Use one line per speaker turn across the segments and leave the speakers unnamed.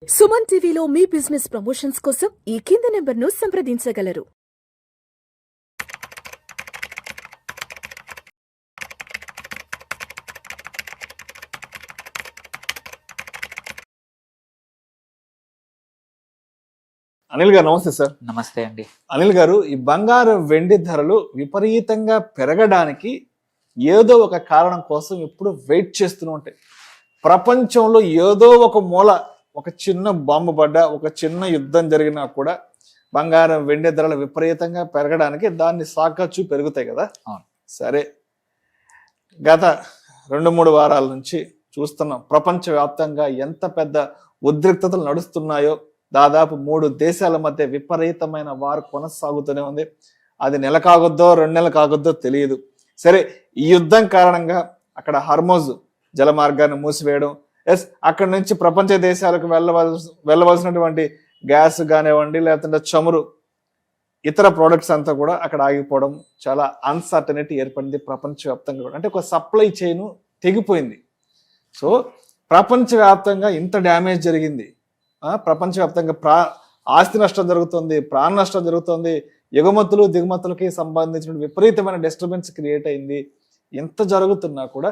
సుమన్ టీవీలో మీ business promotions కోసం ఈ కింది నెంబర్ను సంప్రదించగలరు.
అనిల్ గారు నమస్తే సార్.
నమస్తే అండి.
అనిల్ గారు, ఈ బంగారు వెండి ధరలు విపరీతంగా పెరగడానికి ఏదో ఒక కారణం కోసం ఎప్పుడు వెయిట్ చేస్తూనే ఉంటాయి. ప్రపంచంలో ఏదో ఒక మూల ఒక చిన్న బాంబు పడ్డా, ఒక చిన్న యుద్ధం జరిగినా కూడా బంగారం వెండి ధరలు విపరీతంగా పెరగడానికి దాన్ని సాకచ్చు పెరుగుతాయి కదా. సరే, గత 2-3 వారాల నుంచి చూస్తున్నాం ప్రపంచవ్యాప్తంగా ఎంత పెద్ద ఉద్రిక్తతలు నడుస్తున్నాయో. దాదాపు 3 దేశాల మధ్య విపరీతమైన వారు కొనసాగుతూనే ఉంది. అది నెల కాగొద్దో 2 నెలలు కాగొద్దో తెలియదు. సరే, ఈ యుద్ధం కారణంగా అక్కడ హర్మోజ్ జల మార్గాన్ని మూసివేయడం, అక్కడి నుంచి ప్రపంచ దేశాలకు వెళ్ళవలసినటువంటి గ్యాస్ కానివ్వండి, లేకపోతే చమురు, ఇతర ప్రోడక్ట్స్ అంతా కూడా అక్కడ ఆగిపోవడం, చాలా అన్సర్టనిటీ ఏర్పడింది ప్రపంచవ్యాప్తంగా కూడా. అంటే ఒక సప్లై చైన్ తెగిపోయింది. సో ప్రపంచవ్యాప్తంగా ఇంత డ్యామేజ్ జరిగింది. ప్రపంచవ్యాప్తంగా ఆస్తి నష్టం జరుగుతుంది, ప్రాణ నష్టం జరుగుతుంది, ఎగుమతులు దిగుమతులకి సంబంధించిన విపరీతమైన డిస్టర్బెన్స్ క్రియేట్ అయింది. ఎంత జరుగుతున్నా కూడా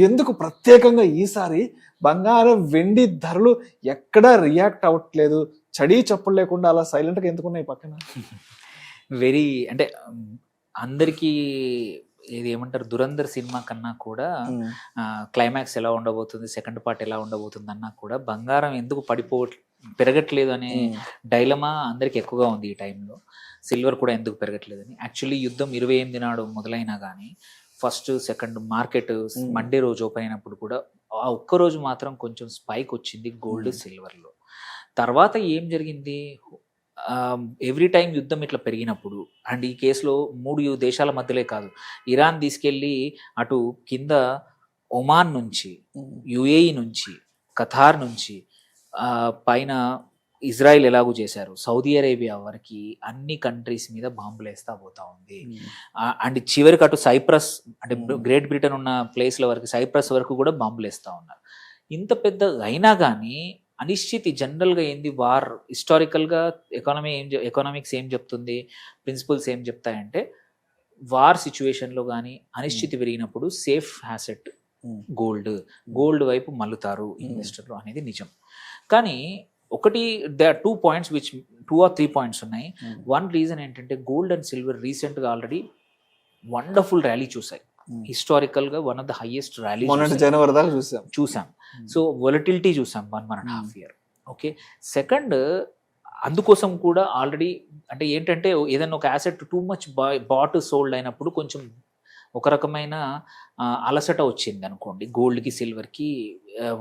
ఎందుకు ప్రత్యేకంగా ఈసారి బంగారం వెండి ధరలు ఎక్కడా రియాక్ట్ అవ్వట్లేదు? చడి చప్పుడు లేకుండా అలా సైలెంట్గా ఎందుకున్నాయి పక్కన?
అంటే అందరికీ ఇది ఏమంటారు, దురంధర్ సినిమా కన్నా కూడా క్లైమాక్స్ ఎలా ఉండబోతుంది, సెకండ్ పార్ట్ ఎలా ఉండబోతుంది అన్నా కూడా బంగారం ఎందుకు పెరగట్లేదు అనే డైలమా అందరికి ఎక్కువగా ఉంది ఈ టైంలో. సిల్వర్ కూడా ఎందుకు పెరగట్లేదని. యాక్చువల్లీ యుద్ధం 28 నాడు మొదలైనా కానీ ఫస్ట్ సెకండ్ మార్కెట్ మండే రోజు ఓపెన్ అయినప్పుడు కూడా ఆ ఒక్కరోజు మాత్రం కొంచెం స్పైక్ వచ్చింది గోల్డ్ సిల్వర్లో. తర్వాత ఏం జరిగింది, ఎవ్రీ టైం యుద్ధం ఇట్లా పెరిగినప్పుడు, అండ్ ఈ కేసులో 3 దేశాల మధ్యలే కాదు, ఇరాన్ తీసుకెళ్ళి అటు కింద ఒమాన్ నుంచి, యుఏఈ నుంచి, ఖతార్ నుంచి, పైన ఇజ్రాయిల్ ఎలాగూ చేశారు, సౌదీ అరేబియా వరకు అన్ని కంట్రీస్ మీద బాంబులు వేస్తా పోతా ఉంది. అండ్ చివరికి అటు సైప్రస్, అంటే గ్రేట్ బ్రిటన్ ఉన్న ప్లేస్ల వరకు, సైప్రస్ వరకు కూడా బాంబులు వేస్తూ ఉన్నారు. ఇంత పెద్ద అయినా కానీ అనిశ్చితి జనరల్గా ఏంది, వార్ హిస్టారికల్గా ఎకనామిక్స్ ఏం చెప్తుంది, ప్రిన్సిపల్స్ ఏం చెప్తాయంటే, వార్ సిచ్యువేషన్లో కానీ అనిశ్చితి పెరిగినప్పుడు సేఫ్ హ్యాసెట్ గోల్డ్ వైపు మల్లుతారు ఇన్వెస్టర్లు అనేది నిజం. కానీ ఒకటి, they are 2 points which 2 or 3 points ఉన్నాయి. వన్ రీజన్ ఏంటంటే, గోల్డ్ అండ్ సిల్వర్ రీసెంట్గా ఆల్రెడీ వండర్ఫుల్ ర్యాలీ చూసాయి. హిస్టారికల్గా one of the highest rally
జనవరి దాకా
చూసాం. సో వొలటిలిటీ చూసాం 1.5 year. ఓకే, సెకండ్, అందుకోసం కూడా ఆల్రెడీ అంటే ఏంటంటే, ఏదైనా ఒక asset too much bought sold అయినప్పుడు కొంచెం ఒక రకమైన అలసట వచ్చింది అనుకోండి గోల్డ్కి సిల్వర్కి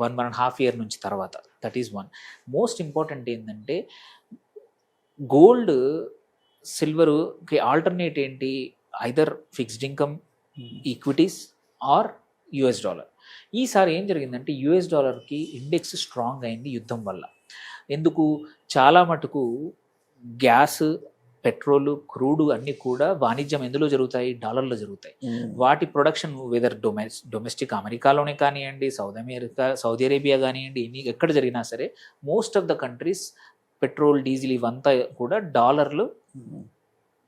1.5 year నుంచి తర్వాత. That is one. Most important ఏంటంటే, గోల్డ్ సిల్వర్కి ఆల్టర్నేట్ ఏంటి, either fixed income, equities or US dollar. ఈసారి ఏం జరిగిందంటే, US dollarకి ఇండెక్స్ స్ట్రాంగ్ అయింది యుద్ధం వల్ల. ఎందుకు, చాలా మటుకు గ్యాస్, పెట్రోల్, క్రూడ్ అన్నీ కూడా వాణిజ్యం ఎందులో జరుగుతాయి, డాలర్లో జరుగుతాయి. వాటి ప్రొడక్షన్ వెదర్ డొమెస్టిక్ అమెరికాలోనే కానివ్వండి, సౌదీ అరేబియా కానివ్వండి, ఎక్కడ జరిగినా సరే most of the countries petrol, diesel ఇవంతా కూడా డాలర్లు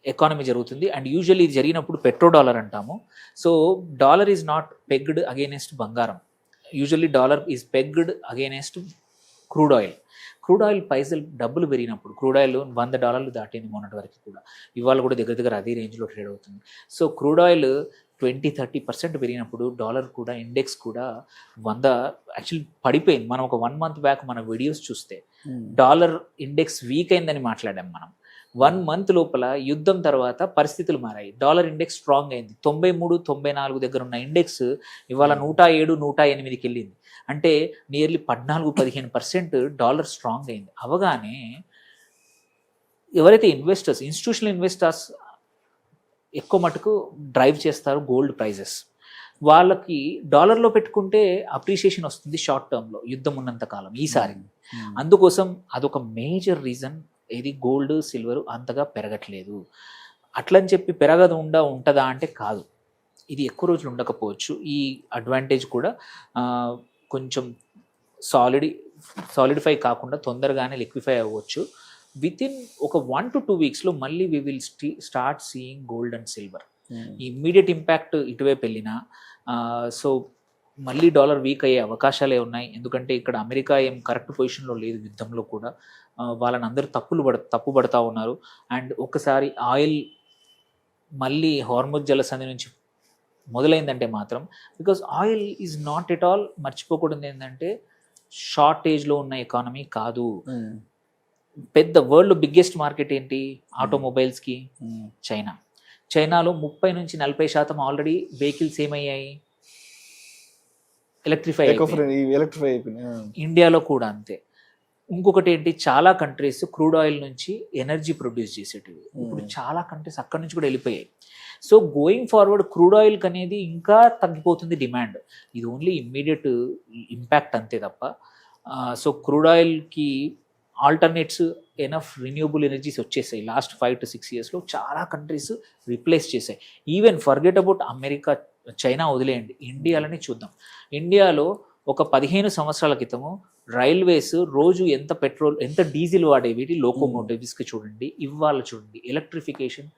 ఎకానమీ జరుగుతుంది. అండ్ యూజువల్లీ ఇది జరిగినప్పుడు పెట్రో డాలర్ అంటాము. So dollar is not pegged against బంగారం. Usually dollar is pegged against crude oil. Crude oil పైసలు డబ్బులు పెరిగినప్పుడు, క్రూడ్ ఆయిల్ $100 దాటింది మొన్నటి వరకు కూడా, ఇవాళ కూడా దగ్గర అదే రేంజ్లో ట్రేడ్ అవుతుంది. సో క్రూడ్ ఆయిల్ 20-30% పెరిగినప్పుడు డాలర్ కూడా, ఇండెక్స్ కూడా 100 యాక్చువల్లీ పడిపోయింది. మనం ఒక 1 month బ్యాక్ మన వీడియోస్ చూస్తే డాలర్ ఇండెక్స్ వీక్ అయిందని మాట్లాడాం మనం. 1 month లోపల యుద్ధం తర్వాత పరిస్థితులు మారాయి. డాలర్ ఇండెక్స్ స్ట్రాంగ్ అయింది. 93-94 దగ్గర ఉన్న ఇండెక్స్ ఇవాళ 107-108కి వెళ్ళింది. అంటే నియర్లీ 14-15% డాలర్ స్ట్రాంగ్ అయింది. అవగానే ఎవరైతే ఇన్స్టిట్యూషనల్ ఇన్వెస్టర్స్ ఎక్కువ మటుకు డ్రైవ్ చేస్తారు గోల్డ్ ప్రైజెస్, వాళ్ళకి డాలర్లో పెట్టుకుంటే అప్రిషియేషన్ వస్తుంది షార్ట్ టర్మ్లో, యుద్ధం ఉన్నంత కాలం ఈసారి. అందుకోసం అదొక మేజర్ రీజన్ ఇది గోల్డ్ సిల్వర్ అంతగా పెరగట్లేదు. అట్లని చెప్పి ఉంటుందా అంటే కాదు, ఇది ఎక్కువ రోజులు ఉండకపోవచ్చు. ఈ అడ్వాంటేజ్ కూడా కొంచెం సాలిడ్ సాలిడిఫై కాకుండా తొందరగానే లిక్విఫై అవ్వచ్చు. వితిన్ ఒక 1 to 2 వీక్స్లో మళ్ళీ we will start seeing gold and silver. Immediate impact ఇటువైపు వెళ్ళినా సో మళ్ళీ డాలర్ వీక్ అయ్యే అవకాశాలే ఉన్నాయి. ఎందుకంటే ఇక్కడ అమెరికా ఏం కరెక్ట్ పొజిషన్లో లేదు యుద్ధంలో కూడా. వాళ్ళని అందరూ తప్పుపడతా ఉన్నారు. అండ్ ఒకసారి ఆయిల్ మళ్ళీ హార్ముజ్ జలసంధి నుంచి మొదలైందంటే మాత్రం, because oil is not at all మర్చిపోకూడదు ఏంటంటే షార్టేజ్లో ఉన్న ఎకానమీ కాదు. పెద్ద వరల్డ్ బిగ్గెస్ట్ మార్కెట్ ఏంటి ఆటోమొబైల్స్కి? చైనాలో 30 నుంచి 40% ఆల్రెడీ వెహికల్స్ ఏమయ్యాయి, ఎలక్ట్రిఫై అయిపోయినాయి. ఇండియాలో కూడా అంతే. ఇంకొకటి ఏంటి, చాలా కంట్రీస్ క్రూడ్ ఆయిల్ నుంచి ఎనర్జీ ప్రొడ్యూస్ చేసేటివి ఇప్పుడు చాలా కంట్రీస్ అక్కడి నుంచి కూడా వెళ్ళిపోయాయి. సో గోయింగ్ ఫార్వర్డ్ క్రూడ్ ఆయిల్కి అనేది ఇంకా తగ్గిపోతుంది డిమాండ్. ఇది ఓన్లీ ఇమ్మీడియట్ ఇంపాక్ట్ అంతే తప్ప. సో క్రూడ్ ఆయిల్కి ఆల్టర్నేట్స్ ఎనఫ్ రిన్యూబుల్ ఎనర్జీస్ వచ్చేసాయి. లాస్ట్ 5 to 6 yearsలో చాలా కంట్రీస్ రిప్లేస్ చేశాయి. Even forget about America, China వదిలేయండి, ఇండియాలోనే చూద్దాం. ఇండియాలో ఒక 15 సంవత్సరాల క్రితము రైల్వేస్ రోజు ఎంత డీజిల్ వాడేవి లోకోమోటివ్స్కి చూడండి. ఇవాళ చూడండి ఎలక్ట్రిఫికేషన్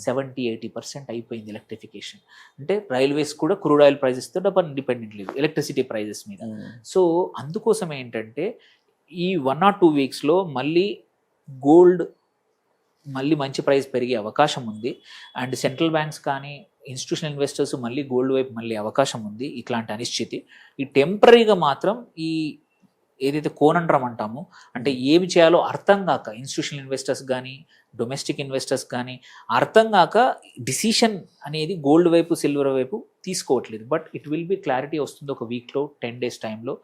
70-80% అయిపోయింది. ఎలక్ట్రిఫికేషన్ అంటే రైల్వేస్ కూడా క్రూడ్ ఆయిల్ ప్రైజెస్తో డబ్బు డిపెండెంట్ లేదు, ఎలక్ట్రిసిటీ ప్రైజెస్ మీద. సో అందుకోసం ఏంటంటే ఈ 1 or 2 వీక్స్లో మళ్ళీ గోల్డ్ మళ్ళీ మంచి ప్రైస్ పెరిగే అవకాశం ఉంది. అండ్ సెంట్రల్ బ్యాంక్స్ కానీ ఇన్స్టిట్యూషనల్ ఇన్వెస్టర్స్ మళ్ళీ గోల్డ్ వైపు మళ్ళీ అవకాశం ఉంది. ఇట్లాంటి అనిశ్చితి ఈ టెంపరీగా మాత్రం ఈ ఏదైతే కోనండ్రం అంటామో, అంటే ఏమి చేయాలో అర్థం కాక ఇన్స్టిట్యూషనల్ ఇన్వెస్టర్స్ కానీ డొమెస్టిక్ ఇన్వెస్టర్స్ కానీ అర్థం కాక డిసిషన్ అనేది గోల్డ్ వైపు సిల్వర్ వైపు తీసుకోవట్లేదు. But it will be clarity వస్తుంది ఒక వీక్లో 10 days టైంలో.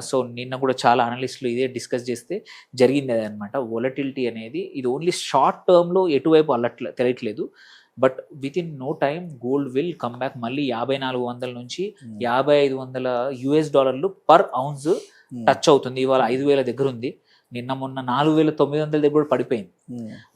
సో నిన్న కూడా చాలా అనలిస్టులు ఇదే డిస్కస్ చేస్తే జరిగింది అదనమాట. వొలటిలిటీ అనేది ఇది ఓన్లీ షార్ట్ టర్మ్లో ఎటువైపు తెలియట్లేదు. But within no time gold will come back. మళ్ళీ 5400 నుంచి 5500 US$ పర్ ఔన్స్ టచ్ అవుతుంది. ఇవాళ 5000 దగ్గర ఉంది. నిన్న మొన్న 4900 దగ్గర కూడా పడిపోయింది.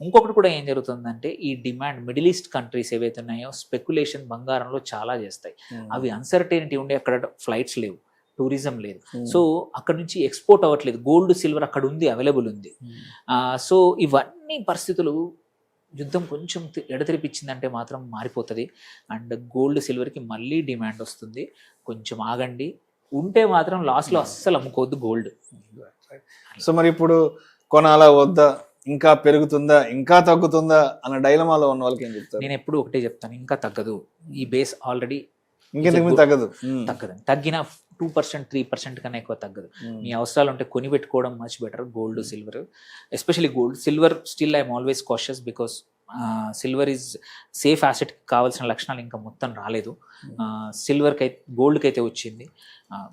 ఇంకొకటి కూడా ఏం జరుగుతుందంటే ఈ డిమాండ్ మిడిల్ ఈస్ట్ కంట్రీస్ ఏవైతే ఉన్నాయో స్పెక్యులేషన్ బంగారంలో చాలా చేస్తాయి. అవి అన్సర్టైనిటీ ఉండే, అక్కడ ఫ్లైట్స్ లేవు, టూరిజం లేదు, సో అక్కడ నుంచి ఎక్స్పోర్ట్ అవ్వట్లేదు. గోల్డ్ సిల్వర్ అక్కడ ఉంది, అవైలబుల్ ఉంది. సో ఇవన్నీ పరిస్థితులు యుద్ధం కొంచెం ఎడతెరిపించిందంటే మాత్రం మారిపోతుంది. అండ్ గోల్డ్ సిల్వర్కి మళ్ళీ డిమాండ్ వస్తుంది. కొంచెం ఆగండి, ఉంటే మాత్రం లాస్ట్లో అస్సలు అమ్ముకోవద్దు గోల్డ్.
సో మరి ఇప్పుడు కొనాలా వద్దా, ఇంకా పెరుగుతుందా ఇంకా తగ్గుతుందా అన్న డైలమాలో ఉన్న వాళ్ళకి ఏం చెప్తారు?
నేను ఎప్పుడు ఒకటే చెప్తాను, ఇంకా తగ్గదు. ఈ బేస్ ఆల్రెడీ
తగ్గదు.
తగ్గిన 2%, 3% కన్నా ఎక్కువ తగ్గదు. మీ అవసరాలు ఉంటే కొని పెట్టుకోవడం much better. Gold, silver, especially gold. Silver still I'm always cautious because silver is safe యాసెట్కి కావాల్సిన లక్షణాలు ఇంకా మొత్తం రాలేదు. సిల్వర్కి అయితే, గోల్డ్కి అయితే వచ్చింది.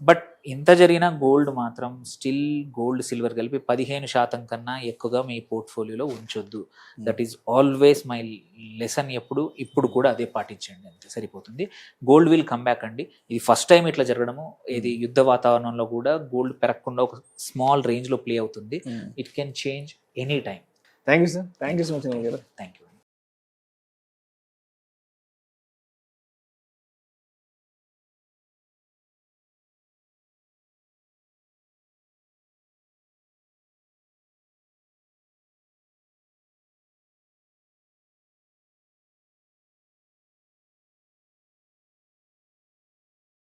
బట్ ఎంత జరిగినా గోల్డ్ మాత్రం స్టిల్ గోల్డ్ సిల్వర్ కలిపి 15% కన్నా ఎక్కువగా మీ పోర్ట్ఫోలియోలో ఉంచొద్దు. That is always my lesson. ఇప్పుడు కూడా అదే పాటించండి, అంతే సరిపోతుంది. గోల్డ్ విల్ కమ్ బ్యాక్ అండి. ఇది ఫస్ట్ టైం ఇట్లా జరగడము. ఇది యుద్ధ వాతావరణంలో కూడా గోల్డ్ పెరగకుండా ఒక స్మాల్ రేంజ్లో ప్లే అవుతుంది. It can change any time.
Thank you sir. Thank you so much.
Thank you.